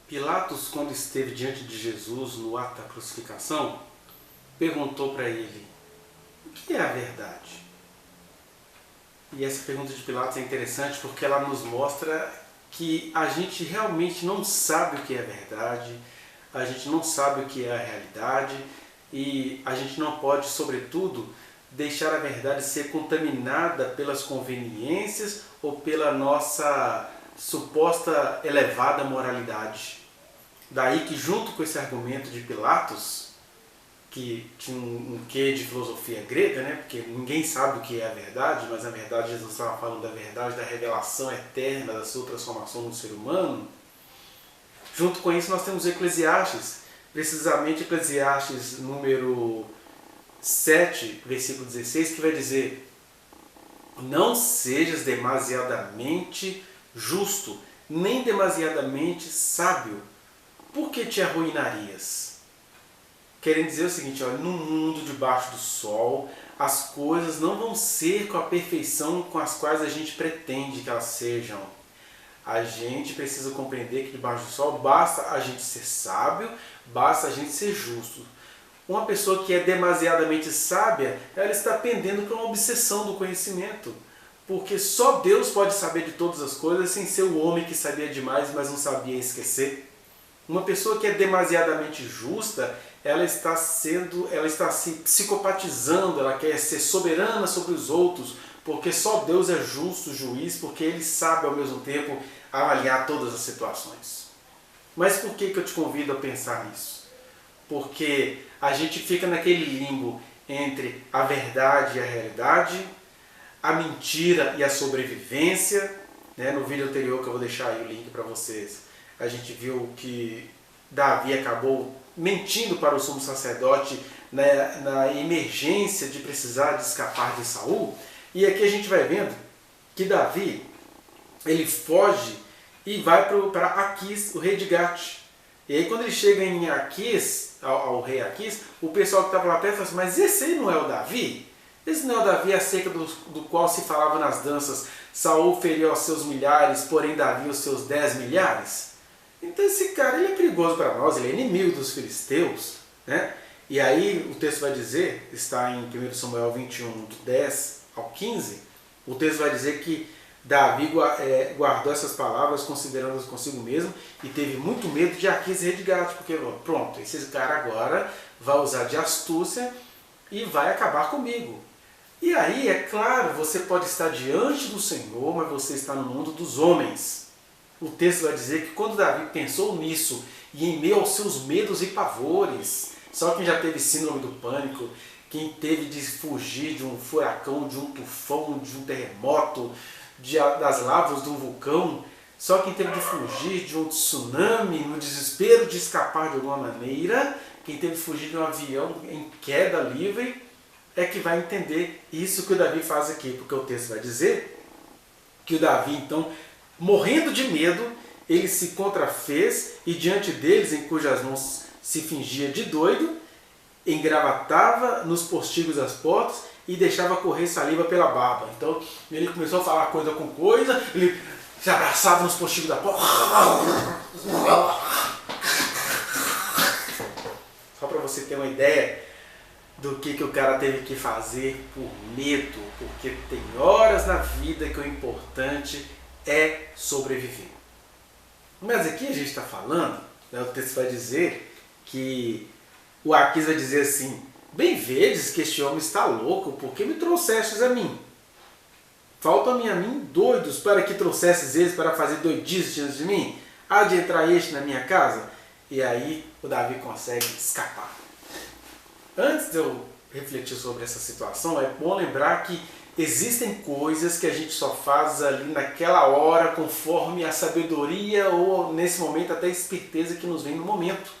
Pilatos, quando esteve diante de Jesus no ato da crucificação, perguntou para ele: o que é a verdade? E essa pergunta de Pilatos é interessante porque ela nos mostra que a gente realmente não sabe o que é verdade, a gente não sabe o que é a realidade e a gente não pode, sobretudo, deixar a verdade ser contaminada pelas conveniências ou pela nossa suposta elevada moralidade. Daí que, junto com esse argumento de Pilatos, que tinha um quê de filosofia grega, né? Porque ninguém sabe o que é a verdade, mas na verdade Jesus estava falando da verdade, da revelação eterna, da sua transformação no ser humano. Junto com isso nós temos Eclesiastes, precisamente Eclesiastes número 7, versículo 16, que vai dizer: não sejas demasiadamente justo, nem demasiadamente sábio, porque te arruinarias. Querendo dizer o seguinte, olha, no mundo debaixo do sol, as coisas não vão ser com a perfeição com as quais a gente pretende que elas sejam. A gente precisa compreender que debaixo do sol basta a gente ser sábio, basta a gente ser justo. Uma pessoa que é demasiadamente sábia, ela está pendendo para uma obsessão do conhecimento. Porque só Deus pode saber de todas as coisas sem ser o homem que sabia demais, mas não sabia esquecer. Uma pessoa que é demasiadamente justa, ela está se psicopatizando, ela quer ser soberana sobre os outros, porque só Deus é justo, juiz, porque Ele sabe ao mesmo tempo avaliar todas as situações. Mas por que eu te convido a pensar nisso? Porque a gente fica naquele limbo entre a verdade e a realidade, a mentira e a sobrevivência. No vídeo anterior, que eu vou deixar aí o link para vocês, a gente viu que Davi acabou mentindo para o sumo sacerdote na emergência de precisar de escapar de Saul. E aqui a gente vai vendo que Davi, ele foge e vai para Aquis, o rei de Gate. E aí quando ele chega em Aquis, ao rei Aquis, o pessoal que estava lá perto fala assim: mas esse aí não é o Davi? Esse não é o Davi acerca do qual se falava nas danças: Saul feriu aos seus milhares, porém Davi os seus 10 milhares? Então esse cara, ele é perigoso para nós, ele é inimigo dos filisteus, né? E aí o texto vai dizer, está em 1 Samuel 21, do 10 ao 15, o texto vai dizer que Davi guardou essas palavras considerando-as consigo mesmo e teve muito medo de Aquis, rei de Gate, porque pronto, esse cara agora vai usar de astúcia e vai acabar comigo. E aí, é claro, você pode estar diante do Senhor, mas você está no mundo dos homens. O texto vai dizer que quando Davi pensou nisso, e em meio aos seus medos e pavores, só quem já teve síndrome do pânico, quem teve de fugir de um furacão, de um tufão, de um terremoto, das lavas de um vulcão, só quem teve de fugir de um tsunami, no desespero de escapar de alguma maneira, quem teve de fugir de um avião em queda livre, é que vai entender isso que o Davi faz aqui, porque o texto vai dizer que o Davi, então, morrendo de medo, ele se contrafez e diante deles, em cujas mãos se fingia de doido, engravatava nos postigos das portas e deixava correr saliva pela barba. Então ele começou a falar coisa com coisa, ele se abraçava nos postigos da porta. Só para você ter uma ideia do que o cara teve que fazer por medo, porque tem horas na vida que o importante é sobreviver. Mas aqui a gente está falando, o texto vai dizer que o Aquis vai dizer assim: bem vedes que este homem está louco, porque me trouxestes a mim? Faltam-me a mim doidos para que trouxesses eles para fazer doidices diante de mim? Há de entrar este na minha casa? E aí o Davi consegue escapar. Antes de eu refletir sobre essa situação, é bom lembrar que existem coisas que a gente só faz ali naquela hora, conforme a sabedoria ou, nesse momento, até a esperteza que nos vem no momento.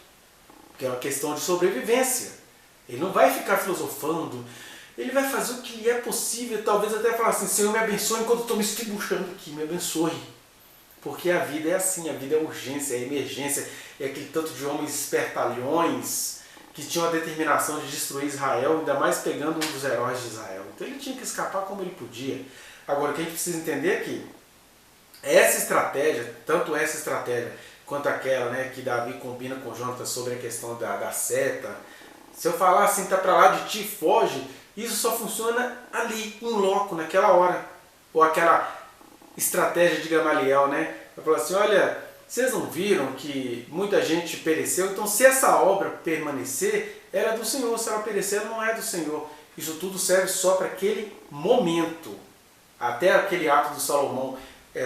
Que é uma questão de sobrevivência. Ele não vai ficar filosofando, ele vai fazer o que lhe é possível, talvez até falar assim: Senhor, me abençoe enquanto eu estou me estribuchando aqui, me abençoe. Porque a vida é assim, a vida é urgência, é emergência, é aquele tanto de homens espertalhões que tinham a determinação de destruir Israel, ainda mais pegando um dos heróis de Israel. Então ele tinha que escapar como ele podia. Agora, o que a gente precisa entender é que essa estratégia, tanto essa estratégia quanto aquela, né, que Davi combina com Jonatas sobre a questão da seta. Se eu falar assim, tá para lá de ti, foge, isso só funciona ali, em loco, naquela hora. Ou aquela estratégia de Gamaliel, né? Ele falou assim, olha, vocês não viram que muita gente pereceu? Então se essa obra permanecer, ela é do Senhor. Se ela perecer, ela não é do Senhor. Isso tudo serve só para aquele momento. Até aquele ato do Salomão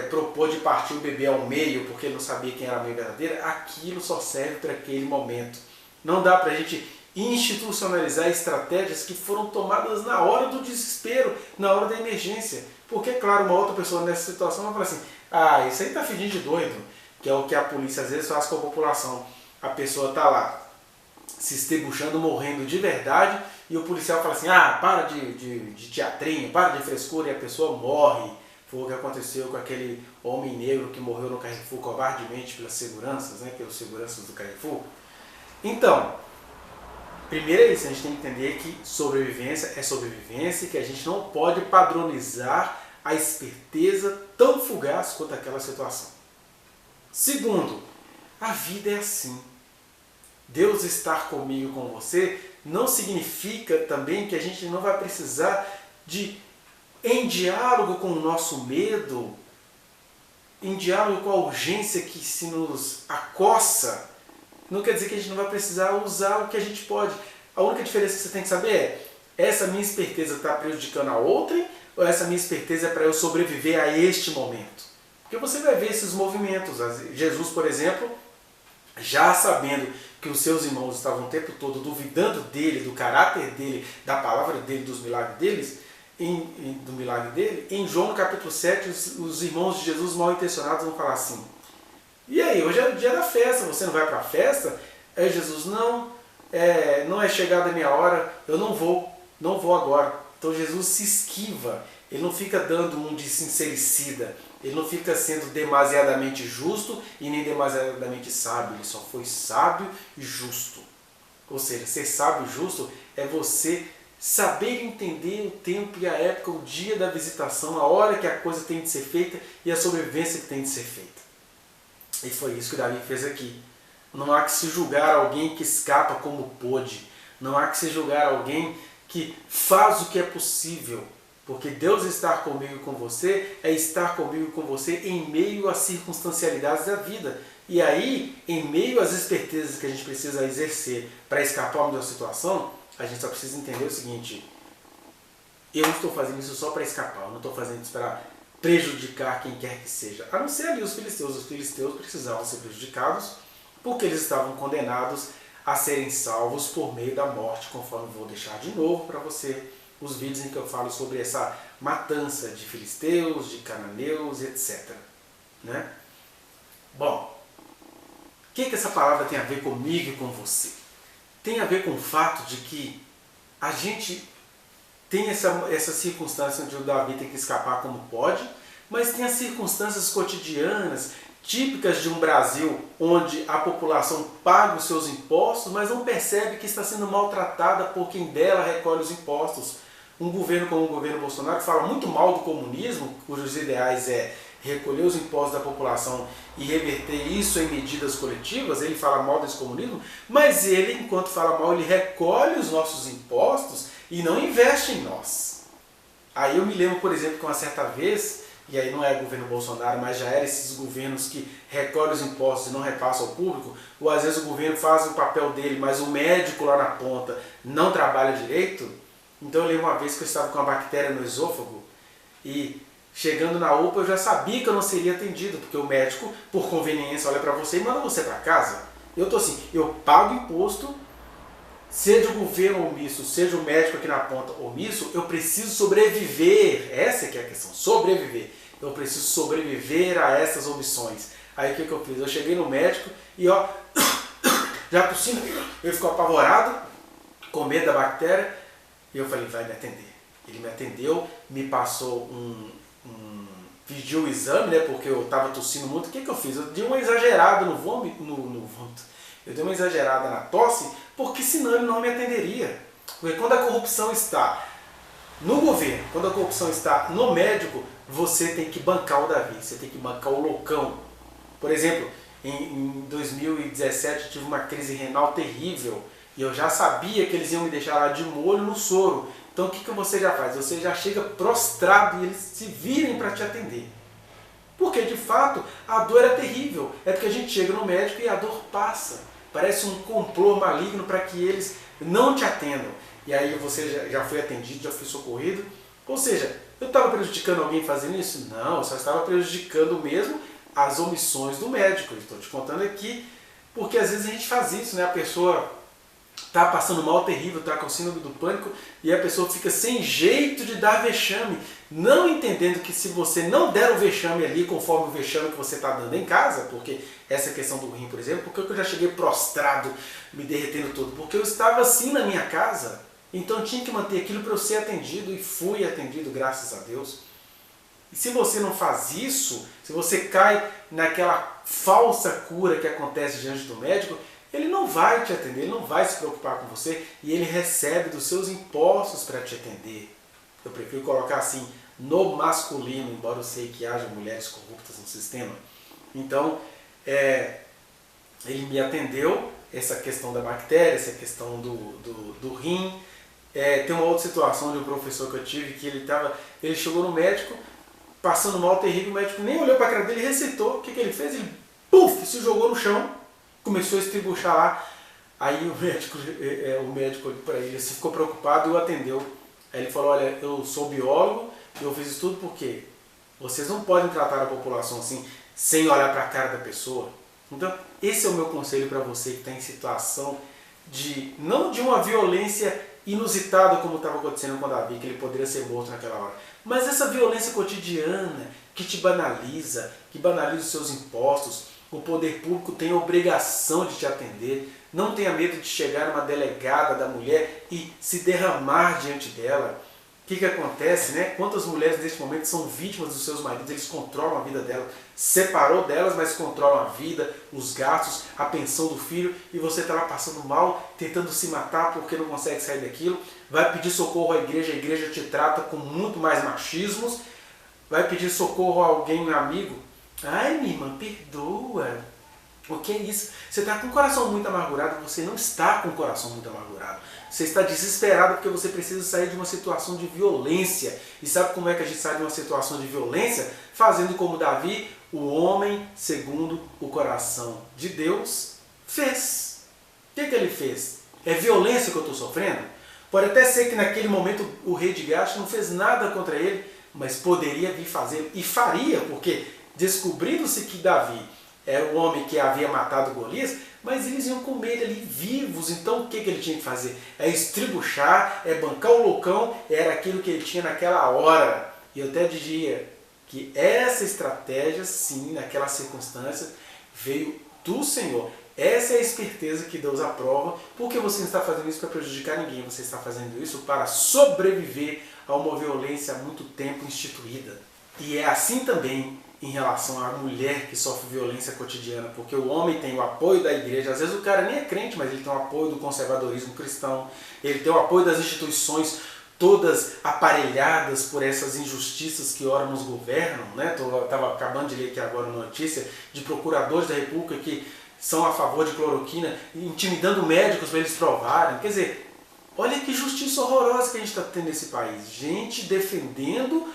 propor de partir o bebê ao meio, porque ele não sabia quem era a mãe verdadeira, aquilo só serve para aquele momento. Não dá para a gente institucionalizar estratégias que foram tomadas na hora do desespero, na hora da emergência. Porque, claro, uma outra pessoa nessa situação vai falar assim, ah, isso aí tá fingindo de doido, que é o que a polícia às vezes faz com a população. A pessoa tá lá se estrebuchando, morrendo de verdade, e o policial fala assim, ah, para de teatrinho, para de frescura, e a pessoa morre. Foi o que aconteceu com aquele homem negro que morreu no Carrefour covardemente pelas seguranças, né, pelos seguranças do Carrefour. Então, primeiro é isso, a gente tem que entender que sobrevivência é sobrevivência e que a gente não pode padronizar a esperteza tão fugaz quanto aquela situação. Segundo, a vida é assim. Deus estar comigo e com você não significa também que a gente não vai precisar de, em diálogo com o nosso medo, em diálogo com a urgência que se nos acossa, não quer dizer que a gente não vai precisar usar o que a gente pode. A única diferença que você tem que saber é, essa minha esperteza está prejudicando a outra ou essa minha esperteza é para eu sobreviver a este momento? Porque você vai ver esses movimentos. Jesus, por exemplo, já sabendo que os seus irmãos estavam o tempo todo duvidando dele, do caráter dele, da palavra dele, dos milagres deles, do milagre dele, em João no capítulo 7, os irmãos de Jesus mal intencionados vão falar assim, e aí, hoje é o dia da festa, você não vai para a festa? Aí Jesus, não é chegada a minha hora, eu não vou agora. Então Jesus se esquiva, ele não fica dando um de sincericida, ele não fica sendo demasiadamente justo e nem demasiadamente sábio, ele só foi sábio e justo. Ou seja, ser sábio e justo é você saber entender o tempo e a época, o dia da visitação, a hora que a coisa tem de ser feita e a sobrevivência que tem de ser feita. E foi isso que Davi fez aqui. Não há que se julgar alguém que escapa como pôde. Não há que se julgar alguém que faz o que é possível. Porque Deus estar comigo e com você é estar comigo e com você em meio às circunstancialidades da vida. E aí, em meio às espertezas que a gente precisa exercer para escapar de uma situação, a gente só precisa entender o seguinte, eu não estou fazendo isso só para escapar, eu não estou fazendo isso para prejudicar quem quer que seja. A não ser ali os filisteus precisavam ser prejudicados porque eles estavam condenados a serem salvos por meio da morte, conforme vou deixar de novo para você os vídeos em que eu falo sobre essa matança de filisteus, de cananeus, etc. Né? Bom, o que essa palavra tem a ver comigo e com você? Tem a ver com o fato de que a gente tem essa circunstância onde o Davi tem que escapar como pode, mas tem as circunstâncias cotidianas, típicas de um Brasil onde a população paga os seus impostos, mas não percebe que está sendo maltratada por quem dela recolhe os impostos. Um governo como o governo Bolsonaro fala muito mal do comunismo, cujos ideais é recolher os impostos da população e reverter isso em medidas coletivas, ele fala mal desse comunismo, mas ele, enquanto fala mal, ele recolhe os nossos impostos e não investe em nós. Aí eu me lembro, por exemplo, que uma certa vez, e aí não é o governo Bolsonaro, mas já era esses governos que recolhem os impostos e não repassam ao público, ou às vezes o governo faz o papel dele, mas o médico lá na ponta não trabalha direito. Então eu lembro uma vez que eu estava com uma bactéria no esôfago e chegando na UPA eu já sabia que eu não seria atendido, porque o médico, por conveniência, olha para você e manda você para casa. Eu estou assim, eu pago imposto, seja o governo omisso, seja o médico aqui na ponta omisso, eu preciso sobreviver. Essa que é a questão, sobreviver. Eu preciso sobreviver a essas omissões. Aí o que eu fiz? Eu cheguei no médico e ó, já tossindo, ele ficou apavorado, com medo da bactéria, e eu falei, vai me atender. Ele me atendeu, me passou pediu o exame, né, porque eu estava tossindo muito. O que eu fiz? Eu dei uma exagerada no vômito, eu dei uma exagerada na tosse, porque senão ele não me atenderia. Porque quando a corrupção está no governo, quando a corrupção está no médico, você tem que bancar o Davi, você tem que bancar o loucão. Por exemplo, Em 2017 eu tive uma crise renal terrível e eu já sabia que eles iam me deixar lá de molho no soro. Então o que você já faz? Você já chega prostrado e eles se virem para te atender. Porque de fato a dor é terrível. É porque a gente chega no médico e a dor passa. Parece um complô maligno para que eles não te atendam. E aí você já foi atendido, já foi socorrido. Ou seja, eu estava prejudicando alguém fazendo isso? Não, eu só estava prejudicando mesmo as omissões do médico. Estou te contando aqui porque às vezes a gente faz isso, né? A pessoa está passando mal terrível, está com síndrome do pânico e a pessoa fica sem jeito de dar vexame, não entendendo que se você não der o vexame ali conforme o vexame que você está dando em casa, porque essa questão do rim, por exemplo, porque eu já cheguei prostrado, me derretendo todo, porque eu estava assim na minha casa, então eu tinha que manter aquilo para eu ser atendido e fui atendido, graças a Deus. E se você não faz isso, se você cai naquela falsa cura que acontece diante do médico, ele não vai te atender, ele não vai se preocupar com você e ele recebe dos seus impostos para te atender. Eu prefiro colocar assim, no masculino, embora eu sei que haja mulheres corruptas no sistema. Então, ele me atendeu, essa questão da bactéria, essa questão do rim. Tem uma outra situação de um professor que eu tive que ele chegou no médico, passando mal terrível, o médico nem olhou para a cara dele e receitou. O que ele fez? Ele, puf, se jogou no chão, começou a estribuchar lá. Aí o médico olhou para ele, se ficou preocupado e o atendeu. Aí ele falou, olha, eu sou biólogo, eu fiz isso tudo porque vocês não podem tratar a população assim, sem olhar para a cara da pessoa. Então, esse é o meu conselho para você que está em situação não de uma violência inusitada como estava acontecendo com Davi, que ele poderia ser morto naquela hora, mas essa violência cotidiana que te banaliza, que banaliza os seus impostos. O poder público tem a obrigação de te atender. Não tenha medo de chegar numa delegada da mulher e se derramar diante dela. O que acontece, né? Quantas mulheres neste momento são vítimas dos seus maridos, eles controlam a vida delas, separou delas, mas controlam a vida, os gastos, a pensão do filho, e você está lá passando mal, tentando se matar porque não consegue sair daquilo, vai pedir socorro à igreja, a igreja te trata com muito mais machismos, vai pedir socorro a alguém, um amigo, ai minha irmã, perdoa, o que é isso? Você está com o coração muito amargurado, você não está com o coração muito amargurado. Você está desesperado porque você precisa sair de uma situação de violência. E sabe como é que a gente sai de uma situação de violência? Fazendo como Davi, o homem segundo o coração de Deus, fez. O que ele fez? É violência que eu estou sofrendo? Pode até ser que naquele momento o rei de Gate não fez nada contra ele, mas poderia vir fazer, e faria, porque descobrindo-se que Davi era o homem que havia matado Golias, mas eles iam comer ele ali vivos. Então o que ele tinha que fazer? É estribuchar, é bancar o loucão, era aquilo que ele tinha naquela hora. E eu até diria que essa estratégia, sim, naquela circunstância, veio do Senhor. Essa é a esperteza que Deus aprova, porque você não está fazendo isso para prejudicar ninguém, você está fazendo isso para sobreviver a uma violência há muito tempo instituída. E é assim também em relação à mulher que sofre violência cotidiana, porque o homem tem o apoio da igreja, às vezes o cara nem é crente, mas ele tem o apoio do conservadorismo cristão, ele tem o apoio das instituições todas aparelhadas por essas injustiças que ora nos governam, né? Estava acabando de ler aqui agora uma notícia de procuradores da República que são a favor de cloroquina, intimidando médicos para eles provarem. Quer dizer, olha que justiça horrorosa que a gente está tendo nesse país. Gente defendendo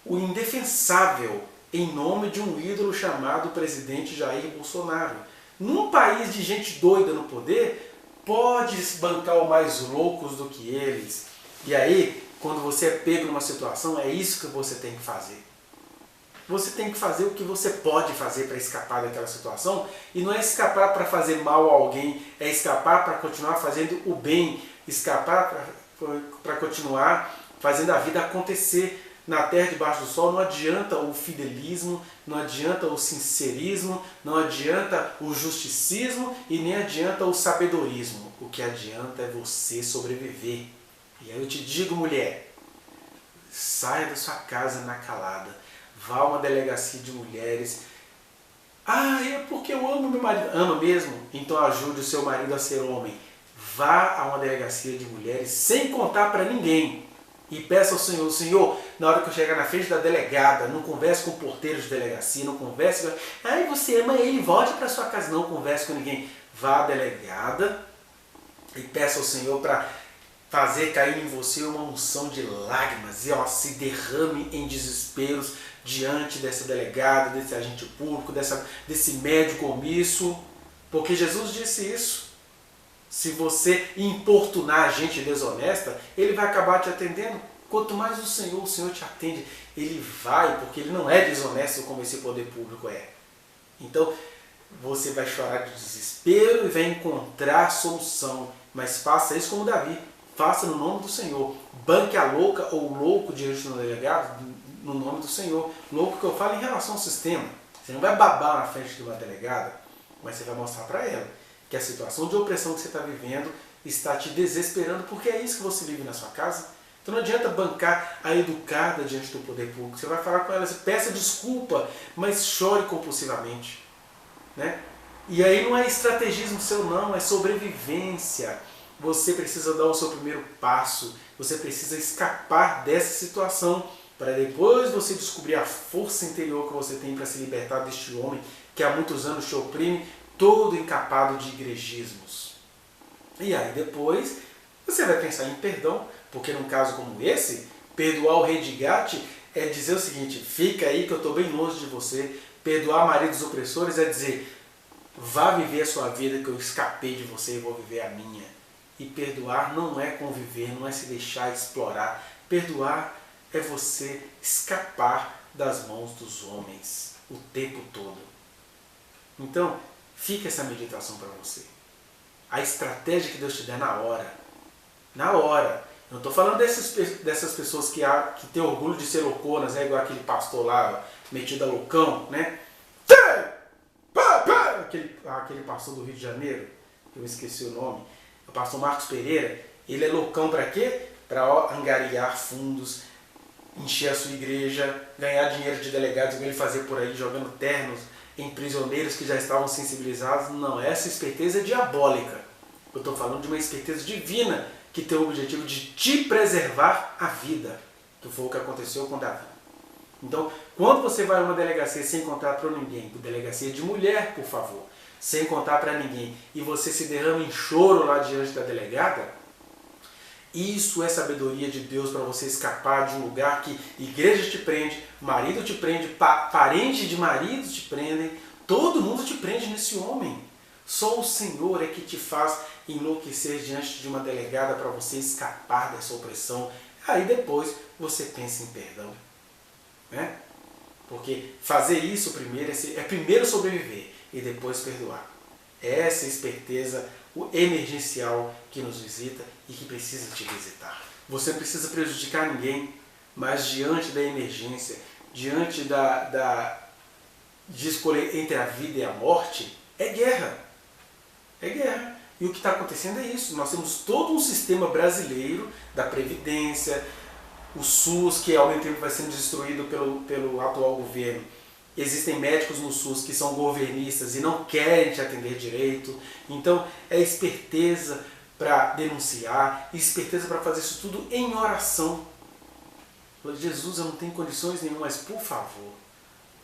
o indefensável em nome de um ídolo chamado presidente Jair Bolsonaro. Num país de gente doida no poder, pode bancar os mais loucos do que eles. E aí, quando você é pego numa situação, é isso que você tem que fazer. Você tem que fazer o que você pode fazer para escapar daquela situação, e não é escapar para fazer mal a alguém, é escapar para continuar fazendo o bem, escapar para continuar fazendo a vida acontecer na terra debaixo do sol. Não adianta o fidelismo, não adianta o sincerismo, não adianta o justicismo e nem adianta o sabedorismo. O que adianta é você sobreviver. E aí eu te digo, mulher, saia da sua casa na calada, vá a uma delegacia de mulheres. Ah, é porque eu amo meu marido. Ama mesmo? Então ajude o seu marido a ser homem. Vá a uma delegacia de mulheres sem contar para ninguém. E peça ao Senhor, Senhor, na hora que eu chegar na frente da delegada, não converse com o porteiro de delegacia, não converse... Ai, você ama ele, volte para sua casa. Não converse com ninguém. Vá à delegada e peça ao Senhor para fazer cair em você uma unção de lágrimas e se derrame em desesperos diante dessa delegada, desse agente público, desse médico omisso, porque Jesus disse isso. Se você importunar gente desonesta, ele vai acabar te atendendo. Quanto mais o Senhor te atende, ele vai, porque ele não é desonesto como esse poder público é. Então, você vai chorar de desespero e vai encontrar solução, mas faça isso como Davi. Faça no nome do Senhor. Banque a louca ou louco diante do delegado no nome do Senhor. Louco que eu falo em relação ao sistema. Você não vai babar na frente de uma delegada, mas você vai mostrar para ela que a situação de opressão que você está vivendo está te desesperando, porque é isso que você vive na sua casa. Então não adianta bancar a educada diante do poder público. Você vai falar com ela, você peça desculpa, mas chore compulsivamente. Né? E aí não é estrategismo seu não, é sobrevivência. Você precisa dar o seu primeiro passo, você precisa escapar dessa situação, para depois você descobrir a força interior que você tem para se libertar deste homem que há muitos anos te oprime, todo encapado de igrejismos. E aí depois você vai pensar em perdão, porque num caso como esse, perdoar o rei de Gate é dizer o seguinte: fica aí que eu estou bem longe de você. Perdoar maridos opressores é dizer: vá viver a sua vida que eu escapei de você e vou viver a minha. E perdoar não é conviver, não é se deixar explorar. Perdoar é você escapar das mãos dos homens o tempo todo. Então, fica essa meditação para você. A estratégia que Deus te der na hora. Na hora. Eu não estou falando dessas pessoas que têm orgulho de ser louconas, né? Igual aquele pastor lá, metido a loucão, né? Aquele pastor do Rio de Janeiro, eu esqueci o nome, o pastor Marcos Pereira. Ele é loucão para quê? Para angariar fundos, encher a sua igreja, ganhar dinheiro de delegados, igual ele fazer por aí, jogando ternos em prisioneiros que já estavam sensibilizados. Não, essa esperteza é diabólica. Eu estou falando de uma esperteza divina que tem o objetivo de te preservar a vida, que foi o que aconteceu com Davi. Então, quando você vai a uma delegacia sem contar para ninguém, delegacia de mulher, por favor, sem contar para ninguém, e você se derrama em choro lá diante da delegada, isso é sabedoria de Deus para você escapar de um lugar que igreja te prende, marido te prende, parente de marido te prendem, todo mundo te prende nesse homem. Só o Senhor é que te faz enlouquecer diante de uma delegada para você escapar dessa opressão. Aí depois você pensa em perdão. Né? Porque fazer isso primeiro é primeiro sobreviver e depois perdoar. Essa esperteza emergencial que nos visita e que precisa te visitar. Você não precisa prejudicar ninguém, mas diante da emergência, diante de escolher entre a vida e a morte, é guerra. É guerra. E o que está acontecendo é isso. Nós temos todo um sistema brasileiro da Previdência, o SUS, que ao mesmo tempo vai sendo destruído pelo atual governo. Existem médicos no SUS que são governistas e não querem te atender direito. Então é esperteza para denunciar, esperteza para fazer isso tudo em oração. Jesus, eu não tenho condições nenhuma, mas por favor,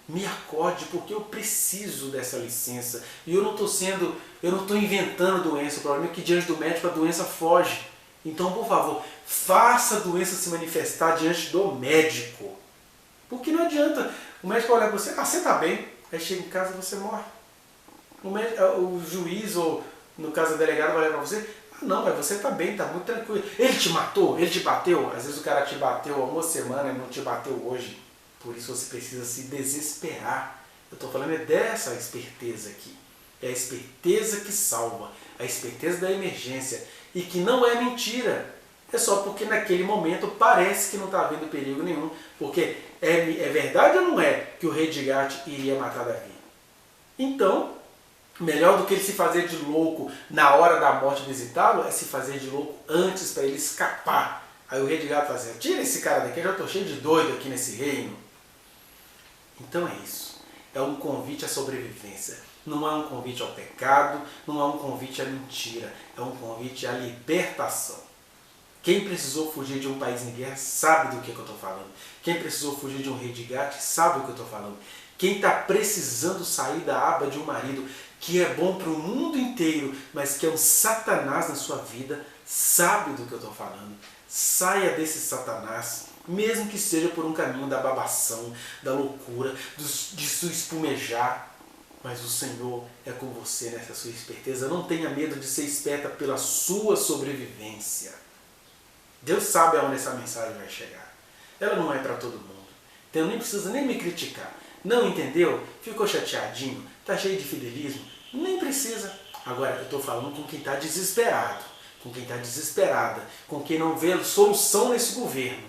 me acorde, porque eu preciso dessa licença. E eu não estou inventando doença. O problema é que diante do médico a doença foge. Então, por favor, faça a doença se manifestar diante do médico. Porque não adianta o médico olhar para você, você está bem, aí chega em casa e você morre. O juiz, ou no caso a delegada, vai olhar para você, não, mas você está bem, está muito tranquilo. Ele te matou? Ele te bateu? Às vezes o cara te bateu há uma semana e não te bateu hoje. Por isso você precisa se desesperar. Eu estou falando dessa esperteza aqui. É a esperteza que salva, a esperteza da emergência. E que não é mentira. É só porque naquele momento parece que não está havendo perigo nenhum. Porque é verdade ou não é que o rei de Gate iria matar Davi? Então, melhor do que ele se fazer de louco na hora da morte visitá-lo, é se fazer de louco antes para ele escapar. Aí o rei de Gate fala assim, tira esse cara daqui, eu já estou cheio de doido aqui nesse reino. Então é isso. É um convite à sobrevivência. Não é um convite ao pecado, não é um convite à mentira. É um convite à libertação. Quem precisou fugir de um país em guerra sabe do que eu estou falando. Quem precisou fugir de um rei de Gate sabe o que eu estou falando. Quem está precisando sair da aba de um marido que é bom para o mundo inteiro, mas que é um Satanás na sua vida, sabe do que eu estou falando. Saia desse Satanás, mesmo que seja por um caminho da babação, da loucura, de se espumejar. Mas o Senhor é com você nessa sua esperteza. Não tenha medo de ser esperta pela sua sobrevivência. Deus sabe aonde essa mensagem vai chegar. Ela não é para todo mundo. Então nem precisa nem me criticar. Não entendeu? Ficou chateadinho? Está cheio de fidelismo? Nem precisa. Agora, eu estou falando com quem está desesperado, com quem está desesperada, com quem não vê solução nesse governo.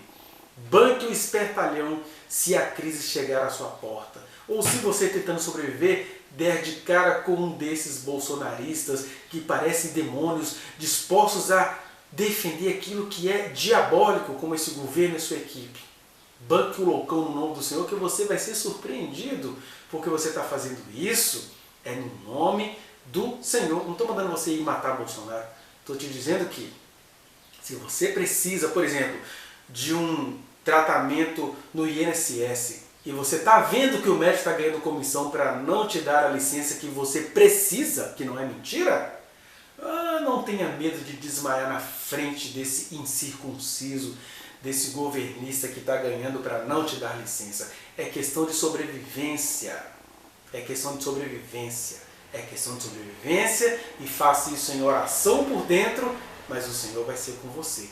Banque o espertalhão se a crise chegar à sua porta. Ou se você tentando sobreviver, der de cara com um desses bolsonaristas que parecem demônios, dispostos a defender aquilo que é diabólico, como esse governo e sua equipe. Banque o loucão no nome do Senhor, que você vai ser surpreendido, porque você está fazendo isso é no nome do Senhor. Não estou mandando você ir matar Bolsonaro. Estou te dizendo que se você precisa, por exemplo, de um tratamento no INSS e você está vendo que o médico está ganhando comissão para não te dar a licença que você precisa, que não é mentira, não tenha medo de desmaiar na frente desse incircunciso, desse governista que está ganhando para não te dar licença. É questão de sobrevivência. É questão de sobrevivência. É questão de sobrevivência e faça isso em oração por dentro, mas o Senhor vai ser com você.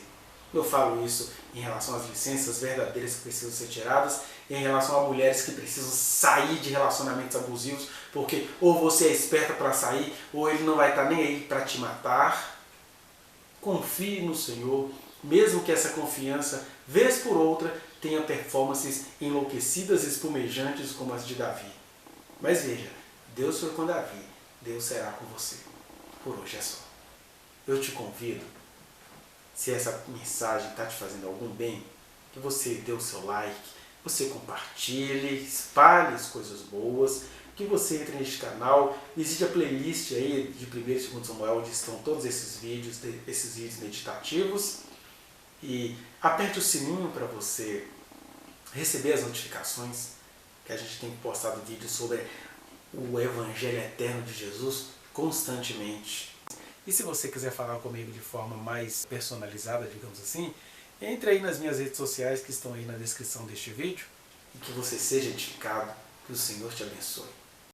Eu falo isso em relação às licenças verdadeiras que precisam ser tiradas, e em relação a mulheres que precisam sair de relacionamentos abusivos, porque ou você é esperta para sair, ou ele não vai estar nem aí para te matar. Confie no Senhor, mesmo que essa confiança, vez por outra, tenha performances enlouquecidas e espumejantes como as de Davi. Mas veja, Deus foi com Davi, Deus será com você. Por hoje é só. Eu te convido, se essa mensagem está te fazendo algum bem, que você dê o seu like, você compartilhe, espalhe as coisas boas, que você entre neste canal, existe a playlist aí de 1º e 2º Samuel, onde estão todos esses vídeos meditativos, e aperte o sininho para você receber as notificações, que a gente tem postado vídeos sobre o Evangelho Eterno de Jesus constantemente. E se você quiser falar comigo de forma mais personalizada, digamos assim, entre aí nas minhas redes sociais que estão aí na descrição deste vídeo, e que você seja edificado, que o Senhor te abençoe.